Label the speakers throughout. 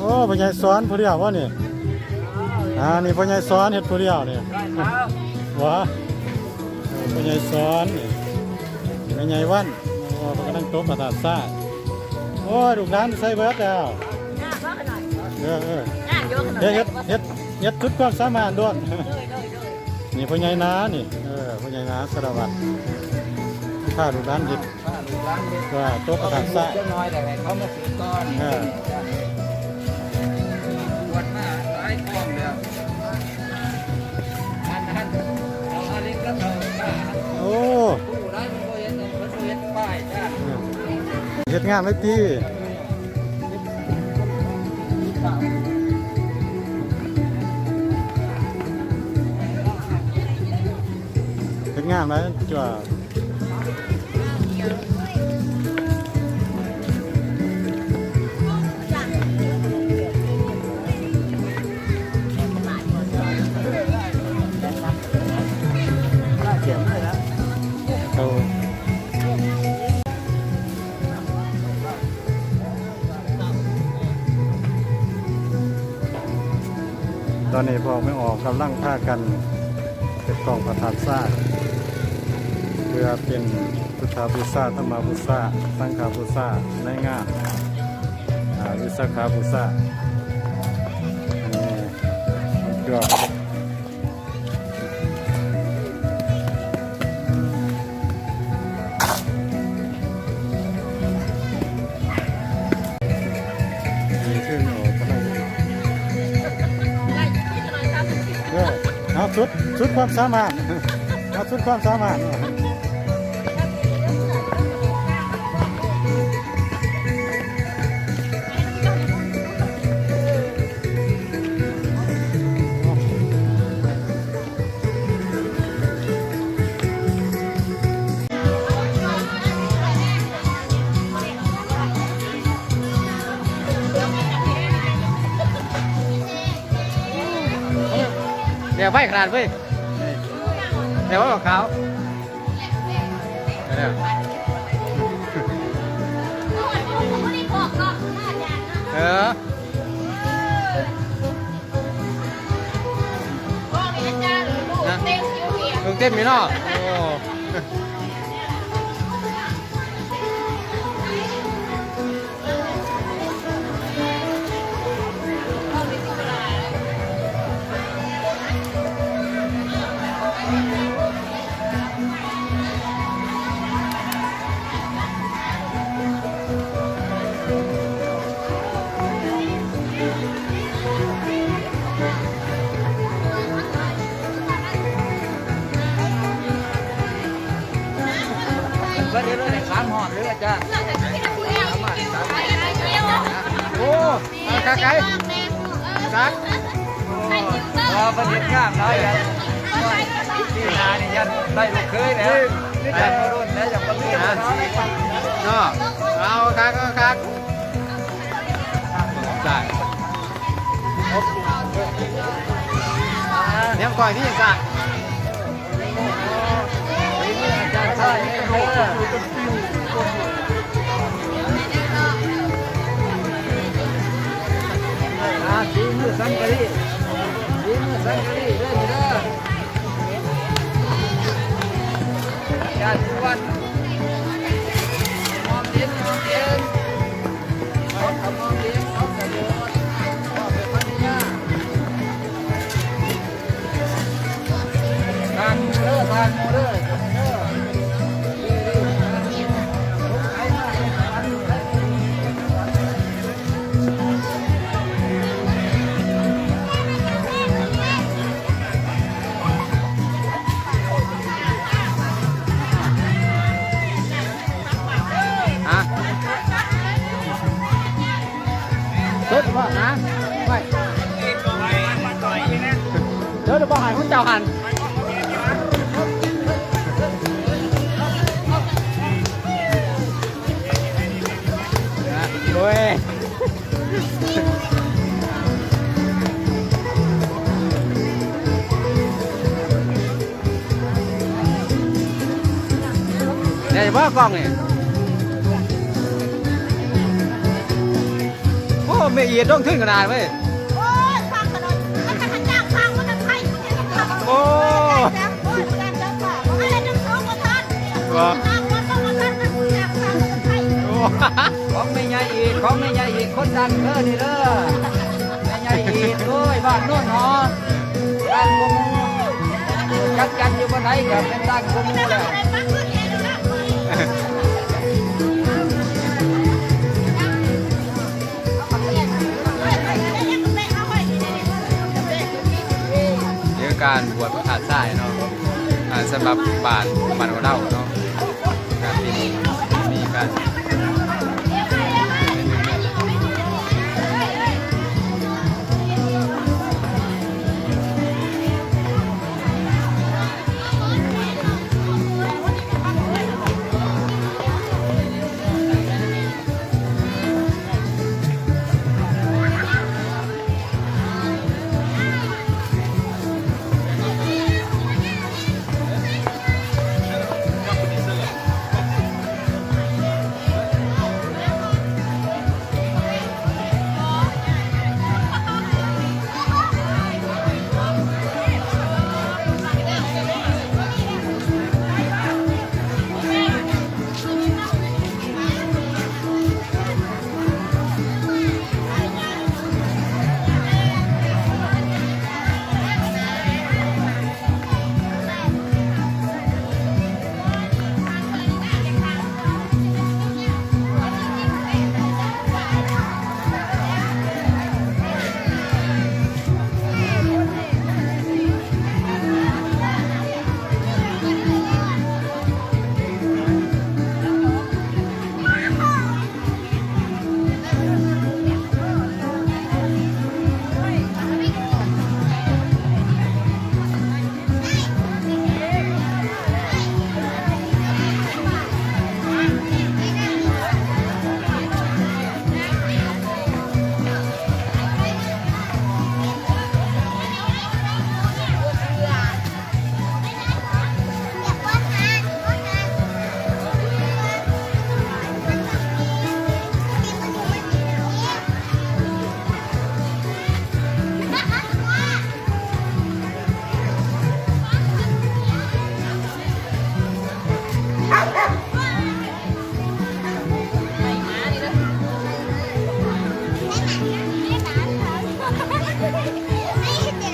Speaker 1: อ้พ่อใหญ่สอนผู้เดียววะนี่นี่พ่อใหญ่สอนเฮ็ดผู้เดียวนี่วะพ่อใหญ่สอนนี่พ่อใหญ่วันโอ้กำลังโต๊ะประทานซ่าโอ้ลูกหลานใส่เบิร์ดแล้วเฮ็ดทุกความสามารถด้วยนี่พ่อใหญ่นานี่พ่อใหญ่นาสารวัตรข้าลูกหลานเฮ็ดว่าโต๊ะประทานซ่า
Speaker 2: จะน้อยแต่เขามาซื้อก้อนวันมาหลายกล้องแล้วท่านเอาอะไรก็เอา
Speaker 1: โอ้
Speaker 2: ผู้ร้ายมันก็เห็นป้ายจ้า
Speaker 1: เฮ็ดงานเลยตีเฮ็ดงานไหมจ้าตอนนี้พอไม่ออกกำลังท่ากันเป็นกองประทานซ่าเพื่อเป็นพุทธาบูชาธรรมบูชาสังฆบูชาในงานวิสาขาบูชาก็เอาสุดความสามารถเอาสุดความสามารถ
Speaker 2: เดี๋ยวไฟขนาดเว้ยเดี๋ยวไฟขาวเดี๋ยวลูกเต้นมีเนาะก็เดี๋ยวเราจะขามหอดหรืออาจารย์โอ้กากไก่กากประเด็นข้ามน้อยกันที่นานี่ยันได้ลูกเคยแล้วยันมารุ่นแล้วจะมาเลี้ยงเนาะเอาคักได้เลี้ยงก่อยที่ยังสั่งใช่สีมือสังกะรีเด้อญาติวันมองเลี้ยงเขามองเลี้ยงเขากระโดดพ่อเป็นพันยาทานมูเด้อเดี๋ยวบอกนะไม่เดี๋ยวบอกหันคุณเจ้าหันโอ้ยเดี๋ยวบอกกล้องนี่โอ้ ไม่เอียดต้องขึ้นขนาดเว้ย
Speaker 3: โอ้ยข้างถนนมันจะจ้างข้างมันจะไทยมันจะทำ
Speaker 2: โอ้
Speaker 3: แล้วโอ้ยการจ้างข้างอะไรน้ำสองกระทันข้างมันต้องกระทันมันจ้างข้างมันจะไทย
Speaker 2: ของไม่ใหญ่อีกของไม่ใหญ่อีกคนดังเด้อนี่เด้อไม่ใหญ่อีกโอ้ยบ้านโน่นหอดังกมูจัดกันอยู่บนไหนกับเป็นดังกมูเลย เรื่องการบวชพระธาตุทรายเนาะสำหรับบาทของเราเนาะการที่มีการ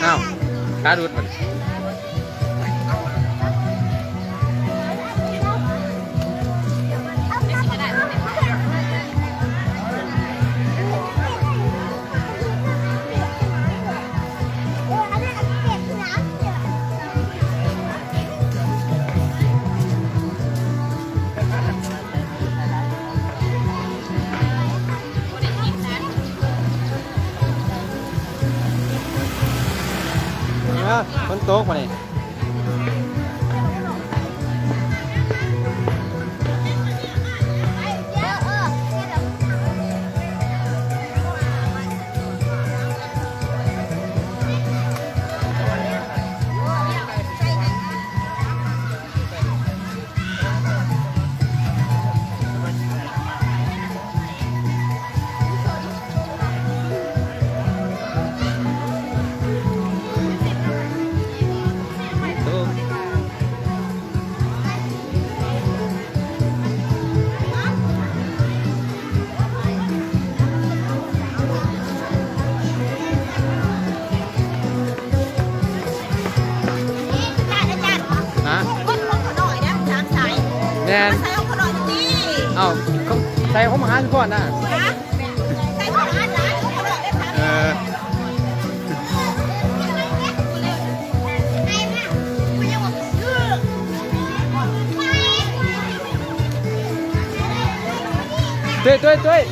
Speaker 2: อ้าวตาดูดมันคนโต๊ะมาเนี่ยแนนเอ้าใส่ข้าวหมาก่อนนะ对对对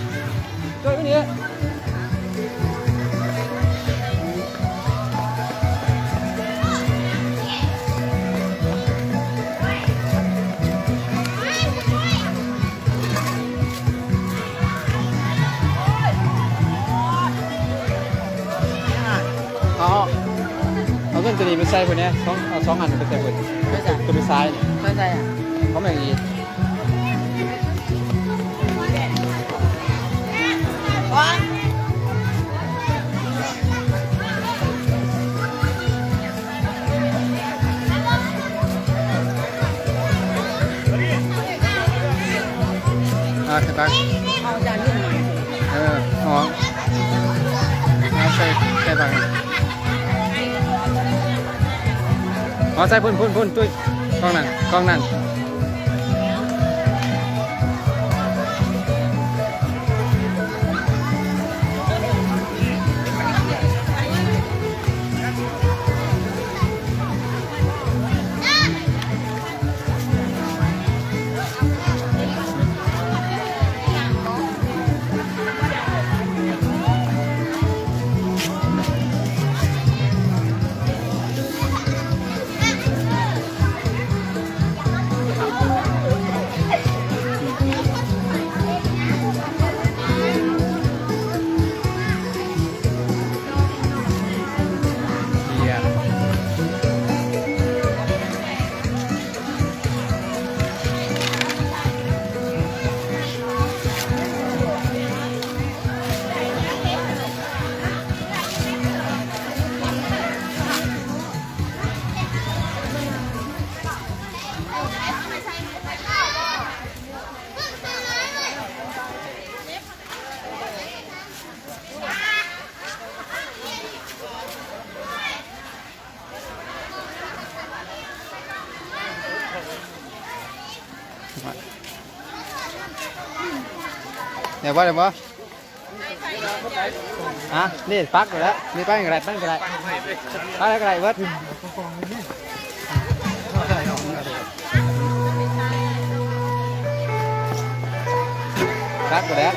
Speaker 2: 对个你เอาเงินตัวนี้ไปใส่คนนี้เอาสองอันไปใส่คนตัวไปซ้ายไม่ใส่อ่ะเขาไม่อย่างนี้
Speaker 1: ตัก
Speaker 3: เอาจานยุ่งหน่อย
Speaker 1: อ๋อเอาใส่ตักอ๋อใส่พุ่นตุ้ยกล้องนั่นเดี๋ยวว่าอ่ะนี่ปักอยู่แล้วนี่ปั้นอะไรปักอะไรเวิร์ดปักอยู่แล้ว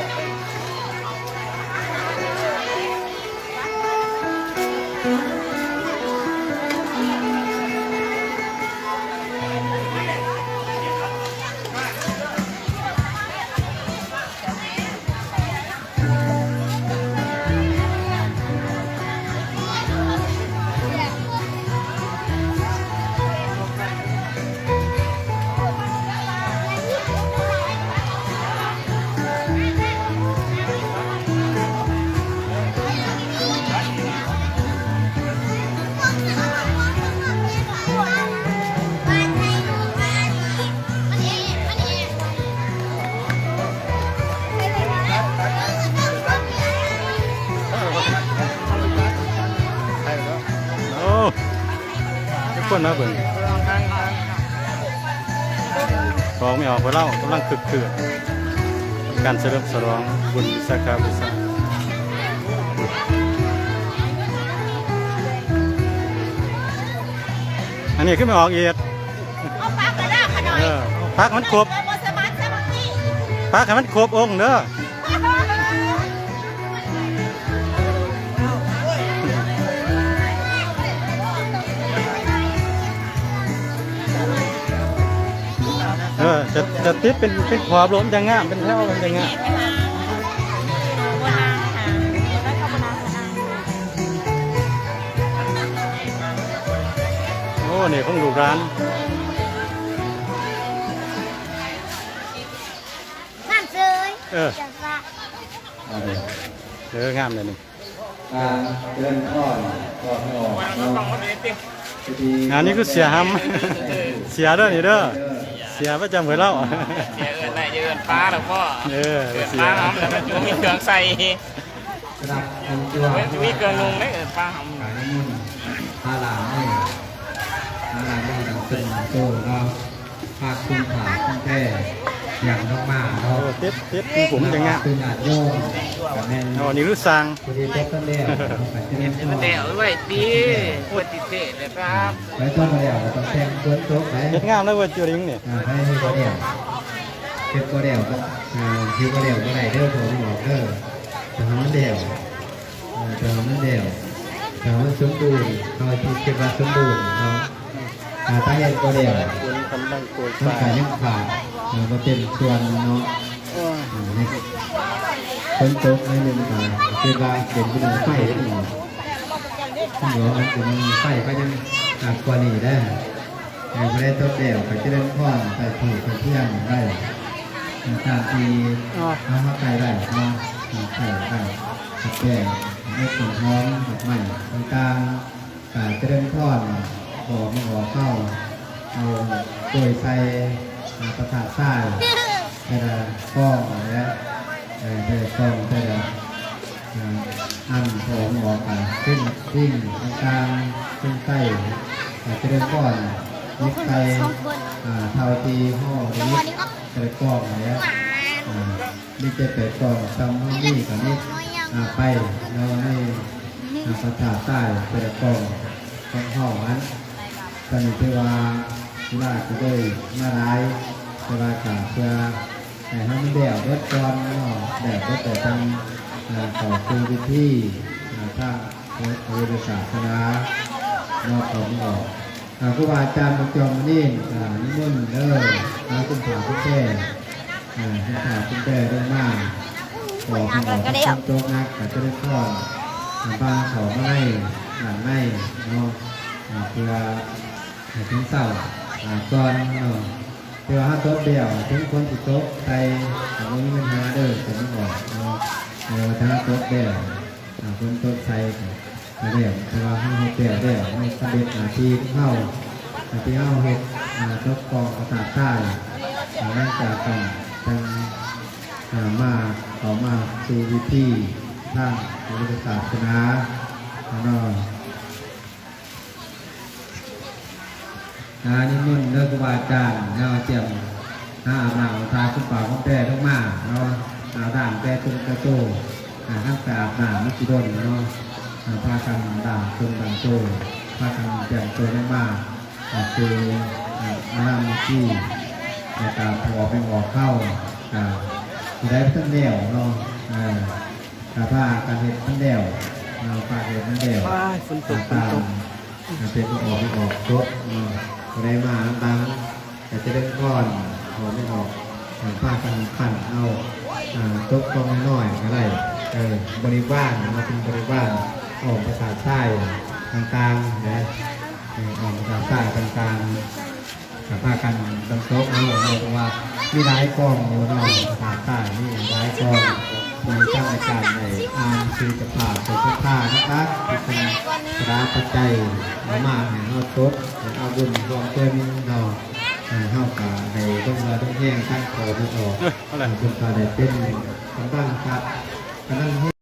Speaker 1: คนนะเบิ่งฟ้องไม่ออกเพราะเล่ากำลังคึกคืนการเฉลิมฉลองบุญวิสาขบูชาอันนี้ขึ้นไม่ออกเอียดพักมันครบพักให้มันครบองค์เด้อจะติดเป็นขอบล้มจะง่ามเป็นแถวมันจะง่ามโอ้เนี่ยของดูร้าน
Speaker 3: งามเลย
Speaker 1: งามเลยนี่
Speaker 2: เดินก่อน
Speaker 1: งานนี้ก็เสียห้ำเสียเด้อนี่เด้อเสียประจำเหมือนเล่า
Speaker 4: เสียเงินอะไรเงินฟ้าหรอพ่อ
Speaker 1: เสีย
Speaker 4: ฟ้าหอมแต่มันมีเครื่องใส่มีเครื่องนุ่งได้ฟ้าหอม
Speaker 2: พาหลานนี่พาหลานนี่ดังตึงโจ้เราพาคุณขาคุณแท้อย่างมากๆเรา
Speaker 1: เต็ดผมจะง่าม
Speaker 2: คือหนาโยม
Speaker 1: อ๋อนี่รู้สั่ง
Speaker 2: พอดีเต็ดต้นเลี้ย
Speaker 4: มันเตะเอาไว้ดีปฏิเสธเลยครับ
Speaker 2: ไว้ต้นเลี้ยต้องแทงต้นโจ๊กไหม
Speaker 1: เฮ็ดงามแล้วว่าจุริงเนี่ย
Speaker 2: ให้ก็เลี้ยเฮ็ดก็เลี้ยก็คิวก็เลี้ยก็ไหนเด้อผมบอกเด้อจะทำมันเลี้ยจะทำมันเลี้ยจะทำมันสมบูรณ์เขาคิดว่าสมบูรณ์เขาถ้าเฮ็ดก็เลี้ยต้องการยังขาดก็เป็นส่วนเนาะคนโต๊ะให้หนึ่งคือว่าเด่นเป็นไฟได้หนึ่งถ้าหัวมันเป็นไฟก็ยังกว่านี้ได้ไม่ได้โต๊ะเดี่ยวไปเจริญพรไปผูกไปเที่ยงได้ตามที่น้ำมาไปได้มาใส่ได้แก่ไม่ถึงท้องแบบใหม่ต่างๆเจริญพรบ่อมาบ่อเข้าเอาโดยใส่ประสาททราย
Speaker 5: แต่ละก้องและแต่ละก้องแต่ละอันของหมอกขึ้นขึ้นกลางขึ้นใต้จะได้ก้อนนิดไตเท่าทีห่อนิดแต่ละก้องแล้วนี่จะเป็นก้องซ้ำห้องนี่กับนี่ไปเราให้ภาษาใต้แต่ละก้องของห่อนั้นตอนนี้ที่ว่าที่ว่าจะได้มาไล่แต่ว่ากาเพื่อให้เขาไม่เดี่ยวรถจอนแดดรถแต่ทางต่อคือวิธีถ้าโดยศาสนานอกของออกครูบาอาจารย์ประจอมนี่นิมนต์เด้อคุณผ่าคุณแก่คุณผ่าคุณแก่เรื่องมากขอขอคุณโจ๊กนักแต่จะได้ทอดบ้านเขาไม่หลังไม่เนาะเพื่อถึงเศร้าก่อนเนาะเพื่อให้โต๊ะเดี่ยวถึงคนติดโต๊ะใครแต่ว่ามีปัญหาเด้อผมบอกเนาะถ้าโต๊ะเดี่ยวคนโต๊ะใครเดี่ยวแต่ว่าให้เดี่ยวเดี่ยวให้สำเร็จที่เข้าที่เข้าเหตุโต๊ะกองภาษาใต้นั่งจากกันทางมาต่อมาสู่วิธีทางวิทยาศาสนาเนาะนิมนต์เลิกครูบาอาจารย์เราเจียมอาบน้ำทาขึ้นป่าของแพร่ลงมาเราอาบน้ำแพร่ตุ้งกระโจทั้งแต่อาบน้ำมักิดนเนาะพากันด่างตุ้งด่างโจพากันเจียมโจลงมาคือน้ำที่ในการพอไปออกเข้าได้ทั้งเดี่ยวเนาะผ้าการเห็ดทั้งเดี่ยวผ้าเห็ดทั้งเดี่ยวตามเป็นออกรถอะไรมาบางแต่จะเล่นก้อนหอไม่ออกผ้ากันขันเอาตุ๊กกองน้อยอะไรบริวารมาเป็นบริวารออกภาษาใต้ต่างๆนะออกภาษาใต้ต่างๆผ้ากันตั้งโต๊ะเอาเพราะว่ามีหลายกองอยู่นอกภาษาใต้นี่หลายกองมีช่างในการในอ่านคือจะผ่าเป็นผ้านะครับที่เป็นสาปัจจัยมาให้เอาโต๊ะเอาบุญรวมเต็มเราเข้ากับในต้องมาต้องแห้งตั้งคอไม่ออกคุณตาได้เป็นบ้านครับกำลัง